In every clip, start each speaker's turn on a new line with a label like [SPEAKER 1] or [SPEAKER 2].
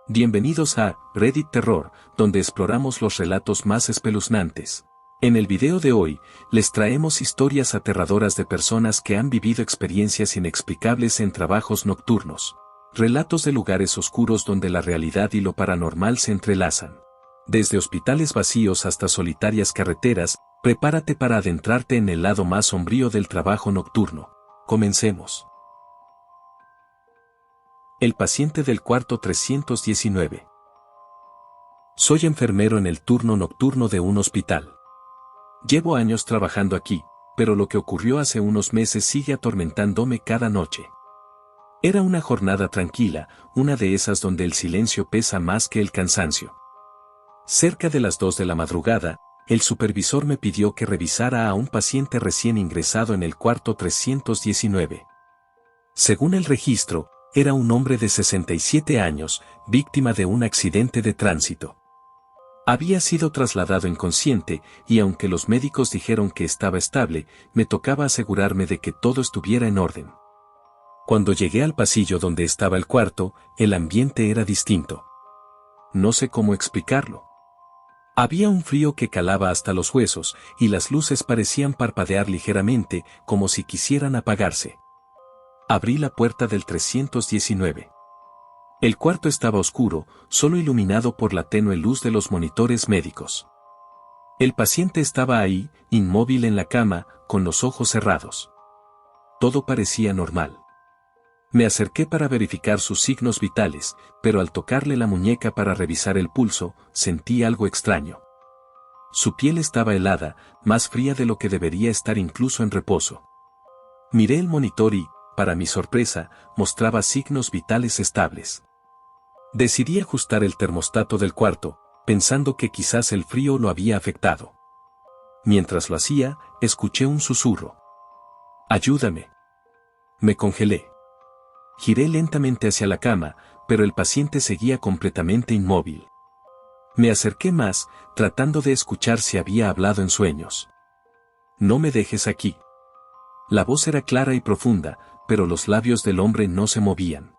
[SPEAKER 1] Bienvenidos a Reddit Terror, donde exploramos los relatos más espeluznantes. En el video de hoy, les traemos historias aterradoras de personas que han vivido experiencias inexplicables en trabajos nocturnos. Relatos de lugares oscuros donde la realidad y lo paranormal se entrelazan. Desde hospitales vacíos hasta solitarias carreteras, prepárate para adentrarte en el lado más sombrío del trabajo nocturno. Comencemos. El paciente del cuarto 319. Soy enfermero en el turno nocturno de un hospital. Llevo años trabajando aquí, pero lo que ocurrió hace unos meses sigue atormentándome cada noche. Era una jornada tranquila, una de esas donde el silencio pesa más que el cansancio. Cerca de las 2 de la madrugada, el supervisor me pidió que revisara a un paciente recién ingresado en el cuarto 319. Según el registro, era un hombre de 67 años, víctima de un accidente de tránsito. Había sido trasladado inconsciente, y aunque los médicos dijeron que estaba estable, me tocaba asegurarme de que todo estuviera en orden. Cuando llegué al pasillo donde estaba el cuarto, el ambiente era distinto. No sé cómo explicarlo. Había un frío que calaba hasta los huesos, y las luces parecían parpadear ligeramente, como si quisieran apagarse. Abrí la puerta del 319. El cuarto estaba oscuro, solo iluminado por la tenue luz de los monitores médicos. El paciente estaba ahí, inmóvil en la cama, con los ojos cerrados. Todo parecía normal. Me acerqué para verificar sus signos vitales, pero al tocarle la muñeca para revisar el pulso, sentí algo extraño. Su piel estaba helada, más fría de lo que debería estar incluso en reposo. Miré el monitor y, para mi sorpresa, mostraba signos vitales estables. Decidí ajustar el termostato del cuarto, pensando que quizás el frío lo había afectado. Mientras lo hacía, escuché un susurro. «¡Ayúdame!». Me congelé. Giré lentamente hacia la cama, pero el paciente seguía completamente inmóvil. Me acerqué más, tratando de escuchar si había hablado en sueños. «No me dejes aquí». La voz era clara y profunda, pero los labios del hombre no se movían.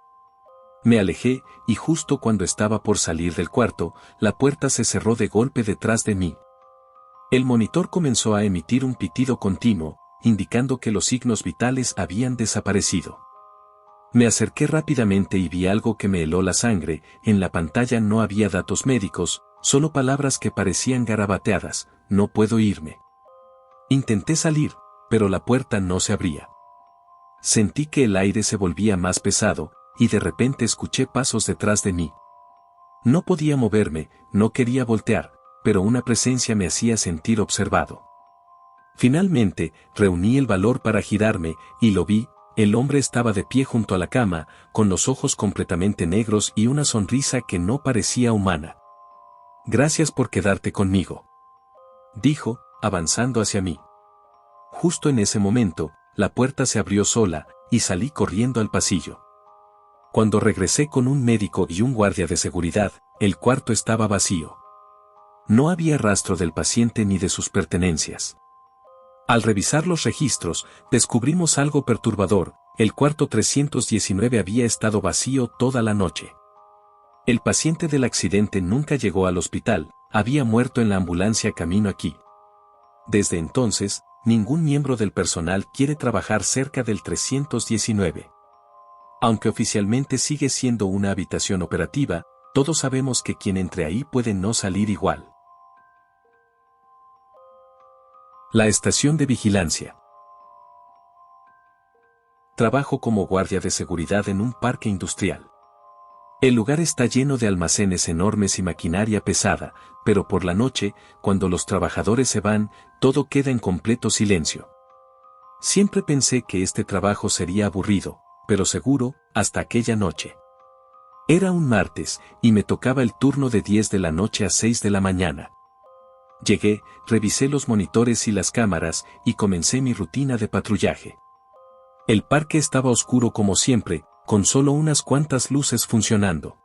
[SPEAKER 1] Me alejé, y justo cuando estaba por salir del cuarto, la puerta se cerró de golpe detrás de mí. El monitor comenzó a emitir un pitido continuo, indicando que los signos vitales habían desaparecido. Me acerqué rápidamente y vi algo que me heló la sangre. En la pantalla no había datos médicos, solo palabras que parecían garabateadas: «No puedo irme». Intenté salir, pero la puerta no se abría. Sentí que el aire se volvía más pesado, y de repente escuché pasos detrás de mí. No podía moverme, no quería voltear, pero una presencia me hacía sentir observado. Finalmente, reuní el valor para girarme, y lo vi. El hombre estaba de pie junto a la cama, con los ojos completamente negros y una sonrisa que no parecía humana. «Gracias por quedarte conmigo», dijo, avanzando hacia mí. Justo en ese momento, la puerta se abrió sola, y salí corriendo al pasillo. Cuando regresé con un médico y un guardia de seguridad, el cuarto estaba vacío. No había rastro del paciente ni de sus pertenencias. Al revisar los registros, descubrimos algo perturbador: el cuarto 319 había estado vacío toda la noche. El paciente del accidente nunca llegó al hospital, había muerto en la ambulancia camino aquí. Desde entonces, ningún miembro del personal quiere trabajar cerca del 319. Aunque oficialmente sigue siendo una habitación operativa, todos sabemos que quien entre ahí puede no salir igual. La estación de vigilancia. Trabajo como guardia de seguridad en un parque industrial. El lugar está lleno de almacenes enormes y maquinaria pesada, pero por la noche, cuando los trabajadores se van, todo queda en completo silencio. Siempre pensé que este trabajo sería aburrido, pero seguro, hasta aquella noche. Era un martes, y me tocaba el turno de 10 de la noche a 6 de la mañana. Llegué, revisé los monitores y las cámaras, y comencé mi rutina de patrullaje. El parque estaba oscuro como siempre, con solo unas cuantas luces funcionando.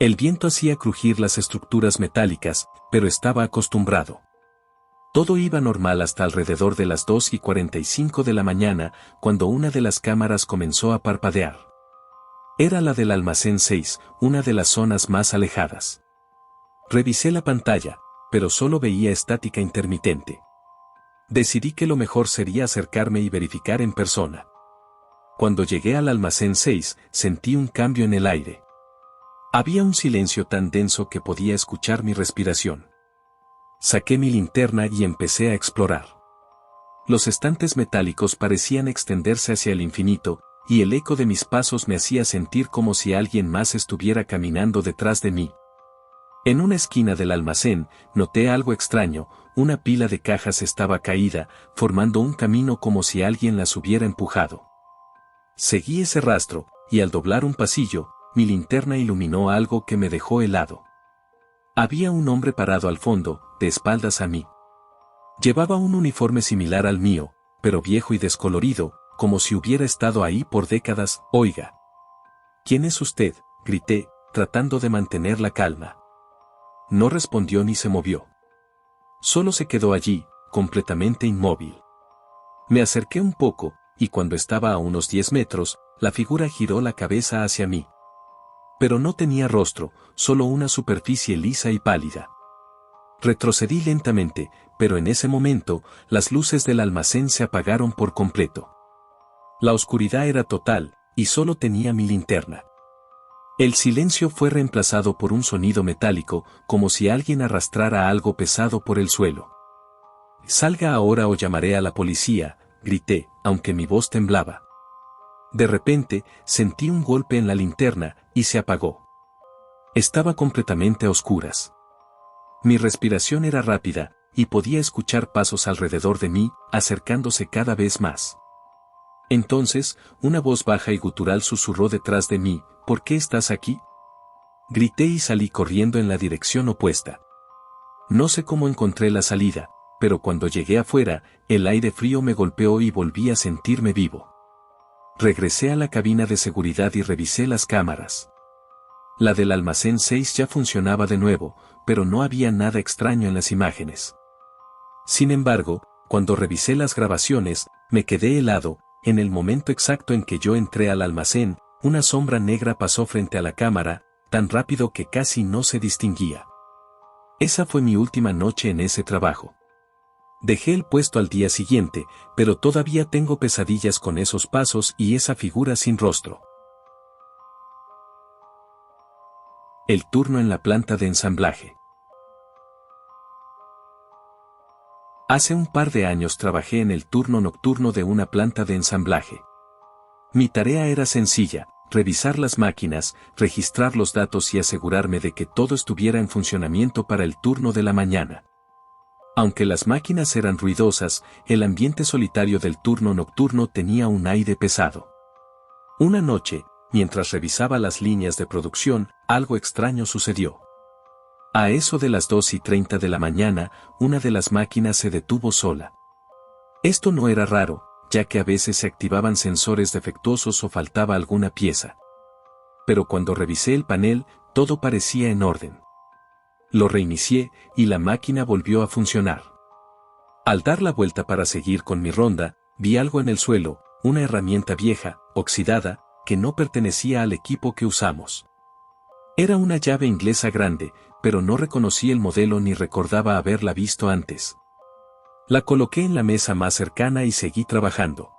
[SPEAKER 1] El viento hacía crujir las estructuras metálicas, pero estaba acostumbrado. Todo iba normal hasta alrededor de las 2:45 de la mañana, cuando una de las cámaras comenzó a parpadear. Era la del almacén 6, una de las zonas más alejadas. Revisé la pantalla, pero solo veía estática intermitente. Decidí que lo mejor sería acercarme y verificar en persona. Cuando llegué al almacén 6, sentí un cambio en el aire. Había un silencio tan denso que podía escuchar mi respiración. Saqué mi linterna y empecé a explorar. Los estantes metálicos parecían extenderse hacia el infinito, y el eco de mis pasos me hacía sentir como si alguien más estuviera caminando detrás de mí. En una esquina del almacén, noté algo extraño, una pila de cajas estaba caída, formando un camino como si alguien las hubiera empujado. Seguí ese rastro, y al doblar un pasillo, mi linterna iluminó algo que me dejó helado. Había un hombre parado al fondo, de espaldas a mí. Llevaba un uniforme similar al mío, pero viejo y descolorido, como si hubiera estado ahí por décadas. «Oiga. ¿Quién es usted?», grité, tratando de mantener la calma. No respondió ni se movió. Solo se quedó allí, completamente inmóvil. Me acerqué un poco, y cuando estaba a unos 10 metros, la figura giró la cabeza hacia mí. Pero no tenía rostro, solo una superficie lisa y pálida. Retrocedí lentamente, pero en ese momento, las luces del almacén se apagaron por completo. La oscuridad era total, y solo tenía mi linterna. El silencio fue reemplazado por un sonido metálico, como si alguien arrastrara algo pesado por el suelo. «Salga ahora o llamaré a la policía», grité, aunque mi voz temblaba. De repente, sentí un golpe en la linterna, y se apagó. Estaba completamente a oscuras. Mi respiración era rápida, y podía escuchar pasos alrededor de mí, acercándose cada vez más. Entonces, una voz baja y gutural susurró detrás de mí: «¿Por qué estás aquí?». Grité y salí corriendo en la dirección opuesta. No sé cómo encontré la salida, pero cuando llegué afuera, el aire frío me golpeó y volví a sentirme vivo. Regresé a la cabina de seguridad y revisé las cámaras. La del almacén 6 ya funcionaba de nuevo, pero no había nada extraño en las imágenes. Sin embargo, cuando revisé las grabaciones, me quedé helado. En el momento exacto en que yo entré al almacén, una sombra negra pasó frente a la cámara, tan rápido que casi no se distinguía. Esa fue mi última noche en ese trabajo. Dejé el puesto al día siguiente, pero todavía tengo pesadillas con esos pasos y esa figura sin rostro. El turno en la planta de ensamblaje. Hace un par de años trabajé en el turno nocturno de una planta de ensamblaje. Mi tarea era sencilla: revisar las máquinas, registrar los datos y asegurarme de que todo estuviera en funcionamiento para el turno de la mañana. Aunque las máquinas eran ruidosas, el ambiente solitario del turno nocturno tenía un aire pesado. Una noche, mientras revisaba las líneas de producción, algo extraño sucedió. A eso de las 2:30 de la mañana, una de las máquinas se detuvo sola. Esto no era raro, ya que a veces se activaban sensores defectuosos o faltaba alguna pieza. Pero cuando revisé el panel, todo parecía en orden. Lo reinicié, y la máquina volvió a funcionar. Al dar la vuelta para seguir con mi ronda, vi algo en el suelo, una herramienta vieja, oxidada, que no pertenecía al equipo que usamos. Era una llave inglesa grande, pero no reconocí el modelo ni recordaba haberla visto antes. La coloqué en la mesa más cercana y seguí trabajando.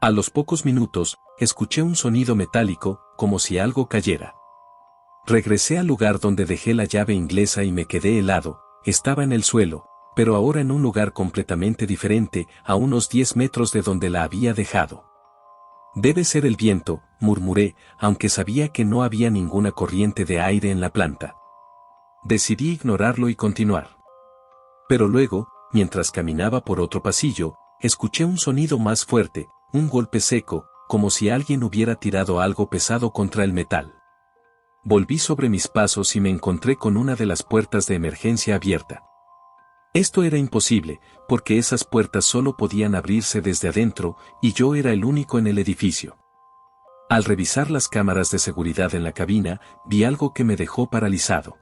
[SPEAKER 1] A los pocos minutos, escuché un sonido metálico, como si algo cayera. Regresé al lugar donde dejé la llave inglesa y me quedé helado. Estaba en el suelo, pero ahora en un lugar completamente diferente, a unos 10 metros de donde la había dejado. «Debe ser el viento», murmuré, aunque sabía que no había ninguna corriente de aire en la planta. Decidí ignorarlo y continuar. Pero luego, mientras caminaba por otro pasillo, escuché un sonido más fuerte, un golpe seco, como si alguien hubiera tirado algo pesado contra el metal. Volví sobre mis pasos y me encontré con una de las puertas de emergencia abierta. Esto era imposible, porque esas puertas solo podían abrirse desde adentro, y yo era el único en el edificio. Al revisar las cámaras de seguridad en la cabina, vi algo que me dejó paralizado.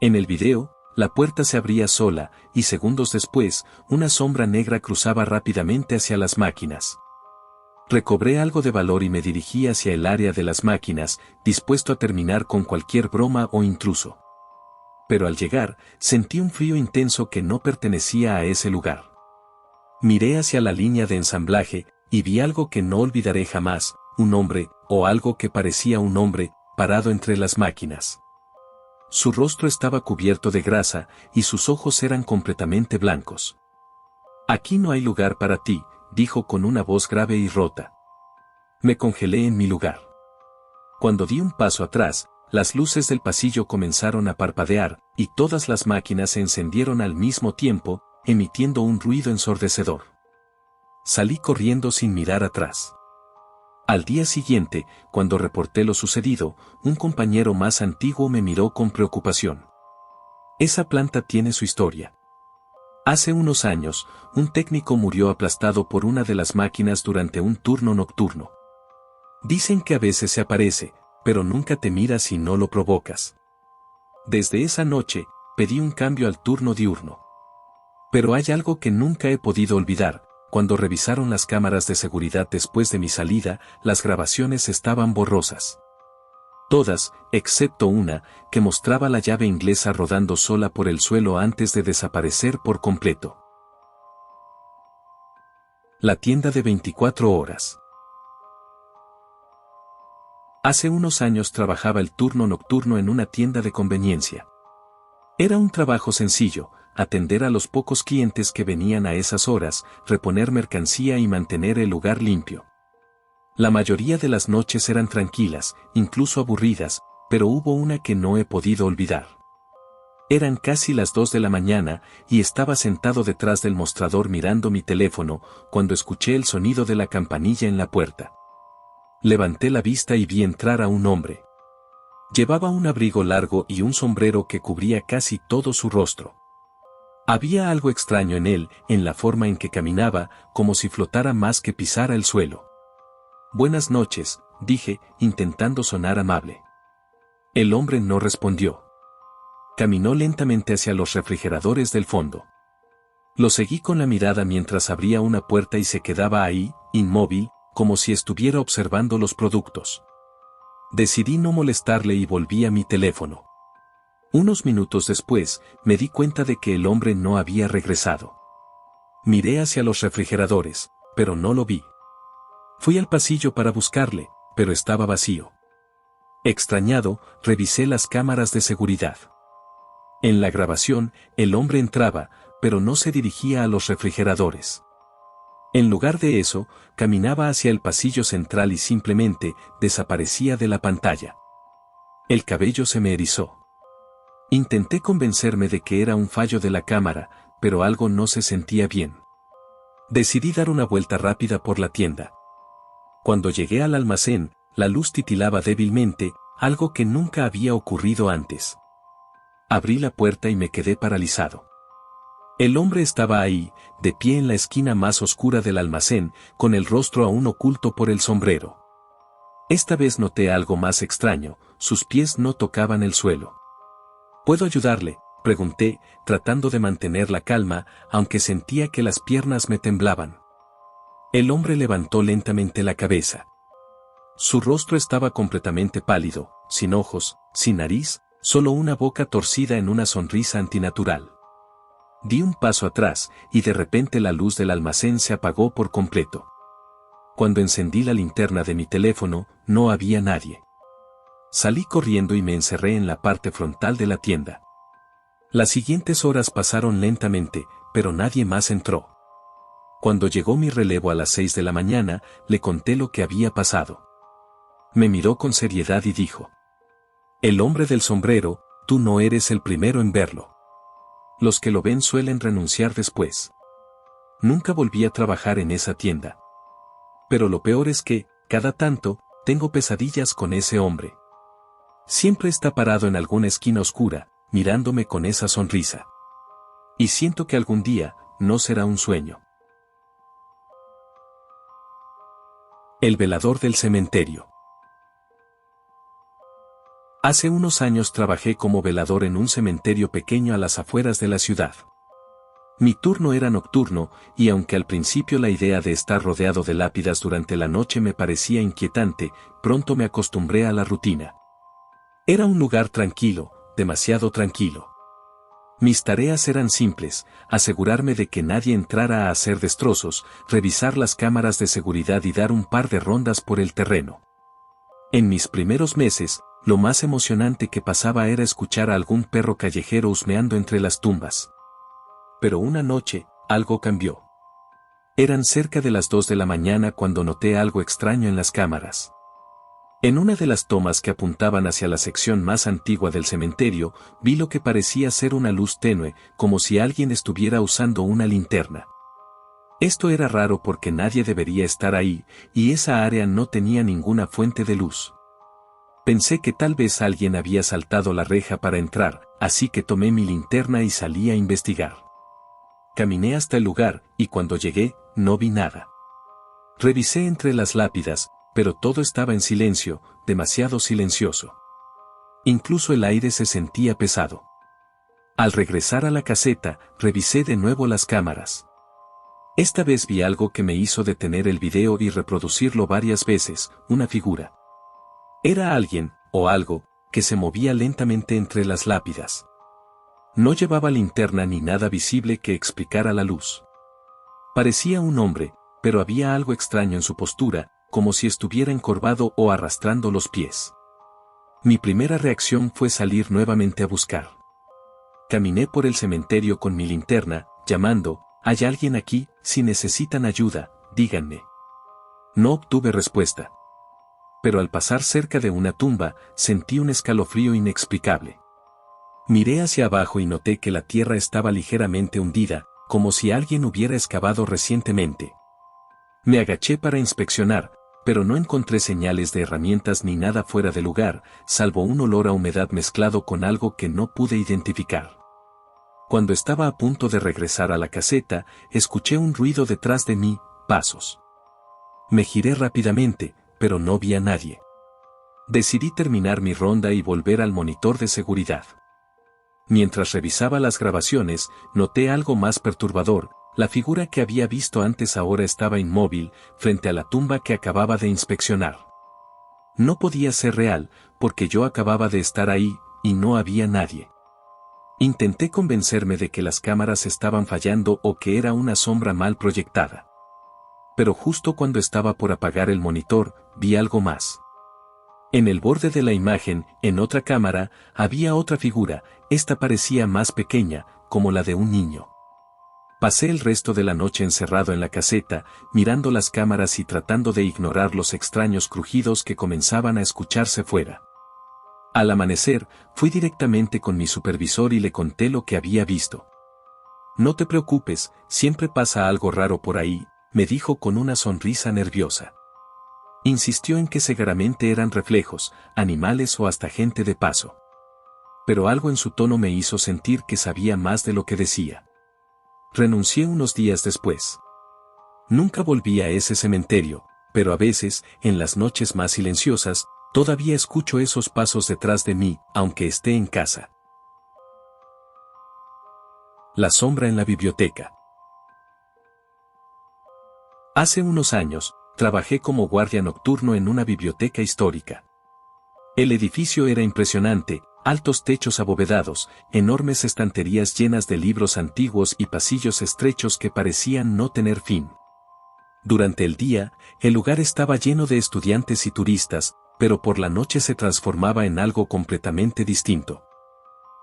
[SPEAKER 1] En el video, la puerta se abría sola, y segundos después, una sombra negra cruzaba rápidamente hacia las máquinas. Recobré algo de valor y me dirigí hacia el área de las máquinas, dispuesto a terminar con cualquier broma o intruso. Pero al llegar, sentí un frío intenso que no pertenecía a ese lugar. Miré hacia la línea de ensamblaje, y vi algo que no olvidaré jamás, un hombre, o algo que parecía un hombre, parado entre las máquinas. Su rostro estaba cubierto de grasa, y sus ojos eran completamente blancos. «Aquí no hay lugar para ti», dijo con una voz grave y rota. Me congelé en mi lugar. Cuando di un paso atrás, las luces del pasillo comenzaron a parpadear, y todas las máquinas se encendieron al mismo tiempo, emitiendo un ruido ensordecedor. Salí corriendo sin mirar atrás. Al día siguiente, cuando reporté lo sucedido, un compañero más antiguo me miró con preocupación. Esa planta tiene su historia. Hace unos años, un técnico murió aplastado por una de las máquinas durante un turno nocturno. Dicen que a veces se aparece, pero nunca te mira si no lo provocas. Desde esa noche, pedí un cambio al turno diurno. Pero hay algo que nunca he podido olvidar. Cuando revisaron las cámaras de seguridad después de mi salida, las grabaciones estaban borrosas. Todas, excepto una, que mostraba la llave inglesa rodando sola por el suelo antes de desaparecer por completo. La tienda de 24 horas. Hace unos años trabajaba el turno nocturno en una tienda de conveniencia. Era un trabajo sencillo, atender a los pocos clientes que venían a esas horas, reponer mercancía y mantener el lugar limpio. La mayoría de las noches eran tranquilas, incluso aburridas, pero hubo una que no he podido olvidar. Eran casi las 2 de la mañana, y estaba sentado detrás del mostrador mirando mi teléfono, cuando escuché el sonido de la campanilla en la puerta. Levanté la vista y vi entrar a un hombre. Llevaba un abrigo largo y un sombrero que cubría casi todo su rostro. Había algo extraño en él, en la forma en que caminaba, como si flotara más que pisara el suelo. «Buenas noches», dije, intentando sonar amable. El hombre no respondió. Caminó lentamente hacia los refrigeradores del fondo. Lo seguí con la mirada mientras abría una puerta y se quedaba ahí, inmóvil, como si estuviera observando los productos. Decidí no molestarle y volví a mi teléfono. Unos minutos después, me di cuenta de que el hombre no había regresado. Miré hacia los refrigeradores, pero no lo vi. Fui al pasillo para buscarle, pero estaba vacío. Extrañado, revisé las cámaras de seguridad. En la grabación, el hombre entraba, pero no se dirigía a los refrigeradores. En lugar de eso, caminaba hacia el pasillo central y simplemente desaparecía de la pantalla. El cabello se me erizó. Intenté convencerme de que era un fallo de la cámara, pero algo no se sentía bien. Decidí dar una vuelta rápida por la tienda. Cuando llegué al almacén, la luz titilaba débilmente, algo que nunca había ocurrido antes. Abrí la puerta y me quedé paralizado. El hombre estaba ahí, de pie en la esquina más oscura del almacén, con el rostro aún oculto por el sombrero. Esta vez noté algo más extraño, sus pies no tocaban el suelo. ¿Puedo ayudarle?, pregunté, tratando de mantener la calma, aunque sentía que las piernas me temblaban. El hombre levantó lentamente la cabeza. Su rostro estaba completamente pálido, sin ojos, sin nariz, solo una boca torcida en una sonrisa antinatural. Di un paso atrás, y de repente la luz del almacén se apagó por completo. Cuando encendí la linterna de mi teléfono, no había nadie. Salí corriendo y me encerré en la parte frontal de la tienda. Las siguientes horas pasaron lentamente, pero nadie más entró. Cuando llegó mi relevo a las 6 de la mañana, le conté lo que había pasado. Me miró con seriedad y dijo: «El hombre del sombrero, tú no eres el primero en verlo. Los que lo ven suelen renunciar después». Nunca volví a trabajar en esa tienda. Pero lo peor es que, cada tanto, tengo pesadillas con ese hombre. Siempre está parado en alguna esquina oscura, mirándome con esa sonrisa. Y siento que algún día, no será un sueño. El velador del cementerio. Hace unos años trabajé como velador en un cementerio pequeño a las afueras de la ciudad. Mi turno era nocturno, y aunque al principio la idea de estar rodeado de lápidas durante la noche me parecía inquietante, pronto me acostumbré a la rutina. Era un lugar tranquilo, demasiado tranquilo. Mis tareas eran simples: asegurarme de que nadie entrara a hacer destrozos, revisar las cámaras de seguridad y dar un par de rondas por el terreno. En mis primeros meses, lo más emocionante que pasaba era escuchar a algún perro callejero husmeando entre las tumbas. Pero una noche, algo cambió. Eran cerca de las 2 de la mañana cuando noté algo extraño en las cámaras. En una de las tomas que apuntaban hacia la sección más antigua del cementerio, vi lo que parecía ser una luz tenue, como si alguien estuviera usando una linterna. Esto era raro porque nadie debería estar ahí, y esa área no tenía ninguna fuente de luz. Pensé que tal vez alguien había saltado la reja para entrar, así que tomé mi linterna y salí a investigar. Caminé hasta el lugar, y cuando llegué, no vi nada. Revisé entre las lápidas, pero todo estaba en silencio, demasiado silencioso. Incluso el aire se sentía pesado. Al regresar a la caseta, revisé de nuevo las cámaras. Esta vez vi algo que me hizo detener el video y reproducirlo varias veces: una figura. Era alguien, o algo, que se movía lentamente entre las lápidas. No llevaba linterna ni nada visible que explicara la luz. Parecía un hombre, pero había algo extraño en su postura, como si estuviera encorvado o arrastrando los pies. Mi primera reacción fue salir nuevamente a buscar. Caminé por el cementerio con mi linterna, llamando: ¿hay alguien aquí? Si necesitan ayuda, díganme. No obtuve respuesta. Pero al pasar cerca de una tumba, sentí un escalofrío inexplicable. Miré hacia abajo y noté que la tierra estaba ligeramente hundida, como si alguien hubiera excavado recientemente. Me agaché para inspeccionar, pero no encontré señales de herramientas ni nada fuera de lugar, salvo un olor a humedad mezclado con algo que no pude identificar. Cuando estaba a punto de regresar a la caseta, escuché un ruido detrás de mí: pasos. Me giré rápidamente, pero no vi a nadie. Decidí terminar mi ronda y volver al monitor de seguridad. Mientras revisaba las grabaciones, noté algo más perturbador: la figura que había visto antes ahora estaba inmóvil, frente a la tumba que acababa de inspeccionar. No podía ser real, porque yo acababa de estar ahí, y no había nadie. Intenté convencerme de que las cámaras estaban fallando o que era una sombra mal proyectada. Pero justo cuando estaba por apagar el monitor, vi algo más. En el borde de la imagen, en otra cámara, había otra figura. Esta parecía más pequeña, como la de un niño. Pasé el resto de la noche encerrado en la caseta, mirando las cámaras y tratando de ignorar los extraños crujidos que comenzaban a escucharse fuera. Al amanecer, fui directamente con mi supervisor y le conté lo que había visto. «No te preocupes, siempre pasa algo raro por ahí», me dijo con una sonrisa nerviosa. Insistió en que seguramente eran reflejos, animales o hasta gente de paso. Pero algo en su tono me hizo sentir que sabía más de lo que decía. Renuncié unos días después. Nunca volví a ese cementerio, pero a veces, en las noches más silenciosas, todavía escucho esos pasos detrás de mí, aunque esté en casa. La sombra en la biblioteca. Hace unos años, trabajé como guardia nocturno en una biblioteca histórica. El edificio era impresionante: altos techos abovedados, enormes estanterías llenas de libros antiguos y pasillos estrechos que parecían no tener fin. Durante el día, el lugar estaba lleno de estudiantes y turistas, pero por la noche se transformaba en algo completamente distinto.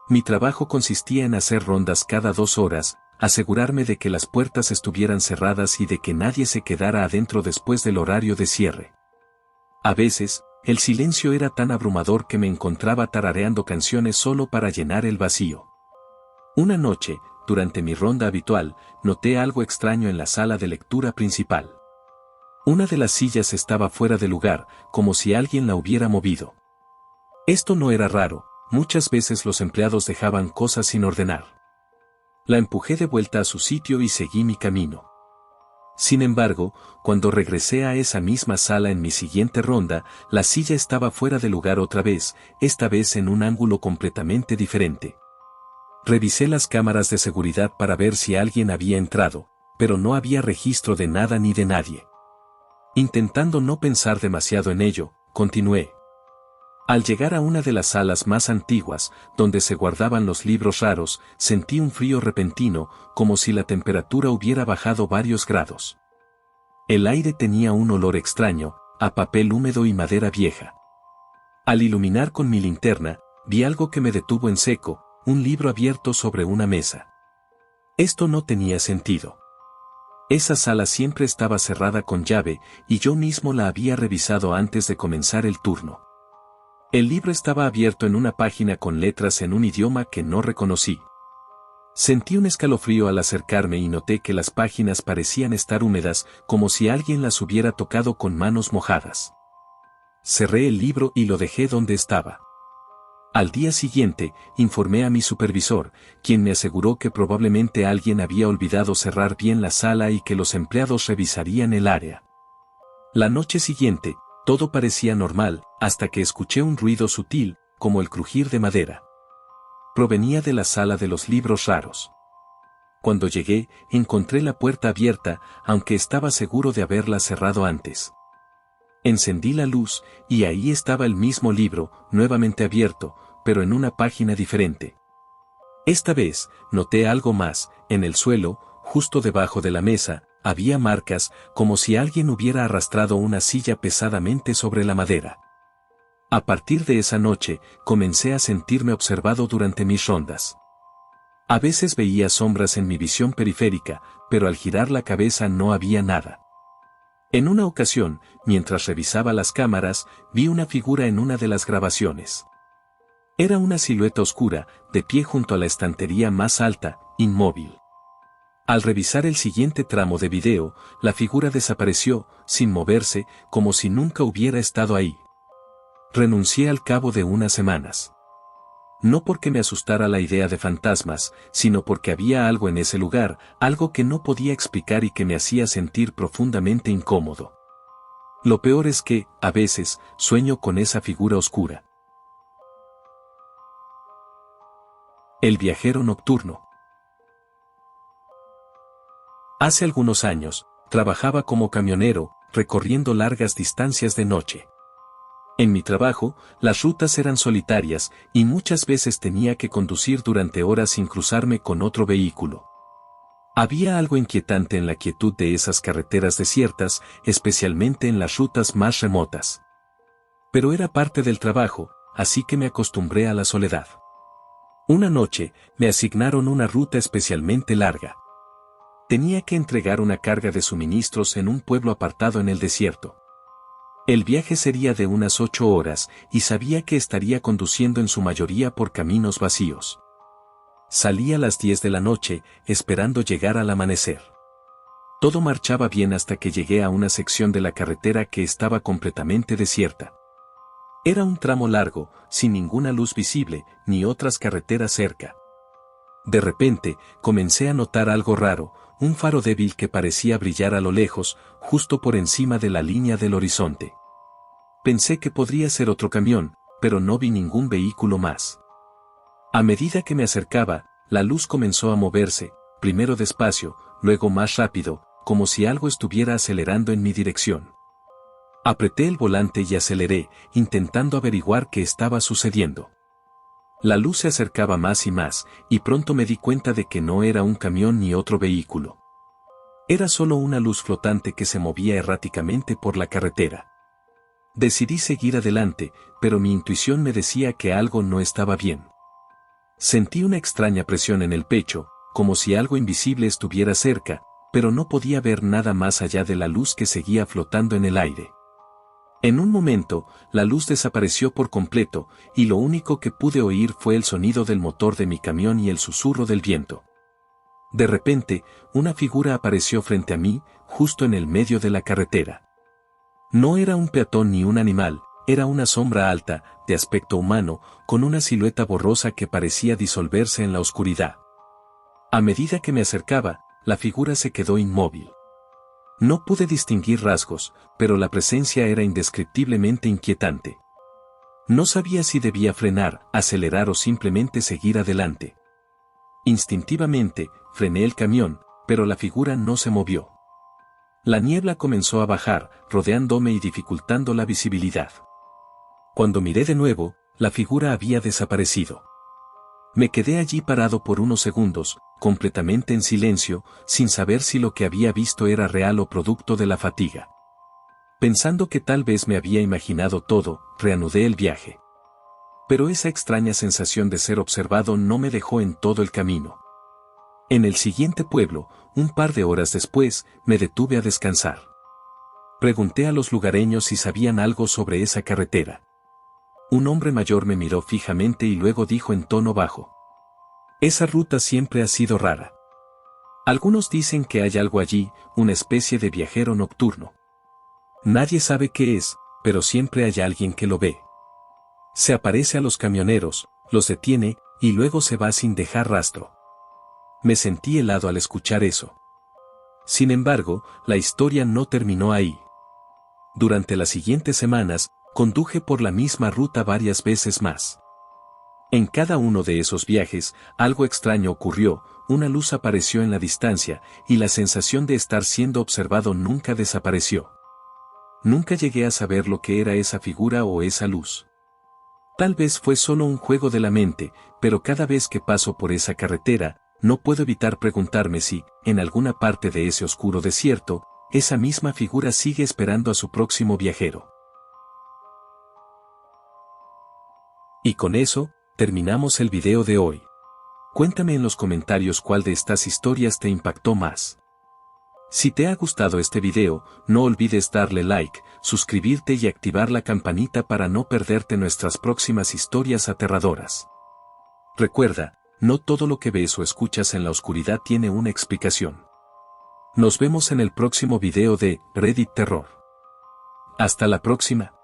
[SPEAKER 1] Mi trabajo consistía en hacer rondas cada 2 horas, asegurarme de que las puertas estuvieran cerradas y de que nadie se quedara adentro después del horario de cierre. A veces, el silencio era tan abrumador que me encontraba tarareando canciones solo para llenar el vacío. Una noche, durante mi ronda habitual, noté algo extraño en la sala de lectura principal. Una de las sillas estaba fuera de lugar, como si alguien la hubiera movido. Esto no era raro, muchas veces los empleados dejaban cosas sin ordenar. La empujé de vuelta a su sitio y seguí mi camino. Sin embargo, cuando regresé a esa misma sala en mi siguiente ronda, la silla estaba fuera de lugar otra vez, esta vez en un ángulo completamente diferente. Revisé las cámaras de seguridad para ver si alguien había entrado, pero no había registro de nada ni de nadie. Intentando no pensar demasiado en ello, continué. Al llegar a una de las salas más antiguas, donde se guardaban los libros raros, sentí un frío repentino, como si la temperatura hubiera bajado varios grados. El aire tenía un olor extraño, a papel húmedo y madera vieja. Al iluminar con mi linterna, vi algo que me detuvo en seco, un libro abierto sobre una mesa. Esto no tenía sentido. Esa sala siempre estaba cerrada con llave, y yo mismo la había revisado antes de comenzar el turno. El libro estaba abierto en una página con letras en un idioma que no reconocí. Sentí un escalofrío al acercarme y noté que las páginas parecían estar húmedas, como si alguien las hubiera tocado con manos mojadas. Cerré el libro y lo dejé donde estaba. Al día siguiente, informé a mi supervisor, quien me aseguró que probablemente alguien había olvidado cerrar bien la sala y que los empleados revisarían el área. La noche siguiente, todo parecía normal, hasta que escuché un ruido sutil, como el crujir de madera. Provenía de la sala de los libros raros. Cuando llegué, encontré la puerta abierta, aunque estaba seguro de haberla cerrado antes. Encendí la luz, y ahí estaba el mismo libro, nuevamente abierto, pero en una página diferente. Esta vez, noté algo más, en el suelo, justo debajo de la mesa, había marcas, como si alguien hubiera arrastrado una silla pesadamente sobre la madera. A partir de esa noche, comencé a sentirme observado durante mis rondas. A veces veía sombras en mi visión periférica, pero al girar la cabeza no había nada. En una ocasión, mientras revisaba las cámaras, vi una figura en una de las grabaciones. Era una silueta oscura, de pie junto a la estantería más alta, inmóvil. Al revisar el siguiente tramo de video, la figura desapareció, sin moverse, como si nunca hubiera estado ahí. Renuncié al cabo de unas semanas. No porque me asustara la idea de fantasmas, sino porque había algo en ese lugar, algo que no podía explicar y que me hacía sentir profundamente incómodo. Lo peor es que, a veces, sueño con esa figura oscura. El viajero nocturno. Hace algunos años, trabajaba como camionero, recorriendo largas distancias de noche. En mi trabajo, las rutas eran solitarias, y muchas veces tenía que conducir durante horas sin cruzarme con otro vehículo. Había algo inquietante en la quietud de esas carreteras desiertas, especialmente en las rutas más remotas. Pero era parte del trabajo, así que me acostumbré a la soledad. Una noche, me asignaron una ruta especialmente larga. Tenía que entregar una carga de suministros en un pueblo apartado en el desierto. El viaje sería de unas 8 horas, y sabía que estaría conduciendo en su mayoría por caminos vacíos. Salí a las 10 de la noche, esperando llegar al amanecer. Todo marchaba bien hasta que llegué a una sección de la carretera que estaba completamente desierta. Era un tramo largo, sin ninguna luz visible, ni otras carreteras cerca. De repente, comencé a notar algo raro, un faro débil que parecía brillar a lo lejos, justo por encima de la línea del horizonte. Pensé que podría ser otro camión, pero no vi ningún vehículo más. A medida que me acercaba, la luz comenzó a moverse, primero despacio, luego más rápido, como si algo estuviera acelerando en mi dirección. Apreté el volante y aceleré, intentando averiguar qué estaba sucediendo. La luz se acercaba más y más, y pronto me di cuenta de que no era un camión ni otro vehículo. Era solo una luz flotante que se movía erráticamente por la carretera. Decidí seguir adelante, pero mi intuición me decía que algo no estaba bien. Sentí una extraña presión en el pecho, como si algo invisible estuviera cerca, pero no podía ver nada más allá de la luz que seguía flotando en el aire. En un momento, la luz desapareció por completo, y lo único que pude oír fue el sonido del motor de mi camión y el susurro del viento. De repente, una figura apareció frente a mí, justo en el medio de la carretera. No era un peatón ni un animal, era una sombra alta, de aspecto humano, con una silueta borrosa que parecía disolverse en la oscuridad. A medida que me acercaba, la figura se quedó inmóvil. No pude distinguir rasgos, pero la presencia era indescriptiblemente inquietante. No sabía si debía frenar, acelerar o simplemente seguir adelante. Instintivamente, frené el camión, pero la figura no se movió. La niebla comenzó a bajar, rodeándome y dificultando la visibilidad. Cuando miré de nuevo, la figura había desaparecido. Me quedé allí parado por unos segundos, completamente en silencio, sin saber si lo que había visto era real o producto de la fatiga. Pensando que tal vez me había imaginado todo, reanudé el viaje. Pero esa extraña sensación de ser observado no me dejó en todo el camino. En el siguiente pueblo, un par de horas después, me detuve a descansar. Pregunté a los lugareños si sabían algo sobre esa carretera. Un hombre mayor me miró fijamente y luego dijo en tono bajo: esa ruta siempre ha sido rara. Algunos dicen que hay algo allí, una especie de viajero nocturno. Nadie sabe qué es, pero siempre hay alguien que lo ve. Se aparece a los camioneros, los detiene, y luego se va sin dejar rastro. Me sentí helado al escuchar eso. Sin embargo, la historia no terminó ahí. Durante las siguientes semanas, conduje por la misma ruta varias veces más. En cada uno de esos viajes, algo extraño ocurrió, una luz apareció en la distancia, y la sensación de estar siendo observado nunca desapareció. Nunca llegué a saber lo que era esa figura o esa luz. Tal vez fue solo un juego de la mente, pero cada vez que paso por esa carretera, no puedo evitar preguntarme si, en alguna parte de ese oscuro desierto, esa misma figura sigue esperando a su próximo viajero. Y con eso, terminamos el video de hoy. Cuéntame en los comentarios cuál de estas historias te impactó más. Si te ha gustado este video, no olvides darle like, suscribirte y activar la campanita para no perderte nuestras próximas historias aterradoras. Recuerda, no todo lo que ves o escuchas en la oscuridad tiene una explicación. Nos vemos en el próximo video de Reddit Terror. Hasta la próxima.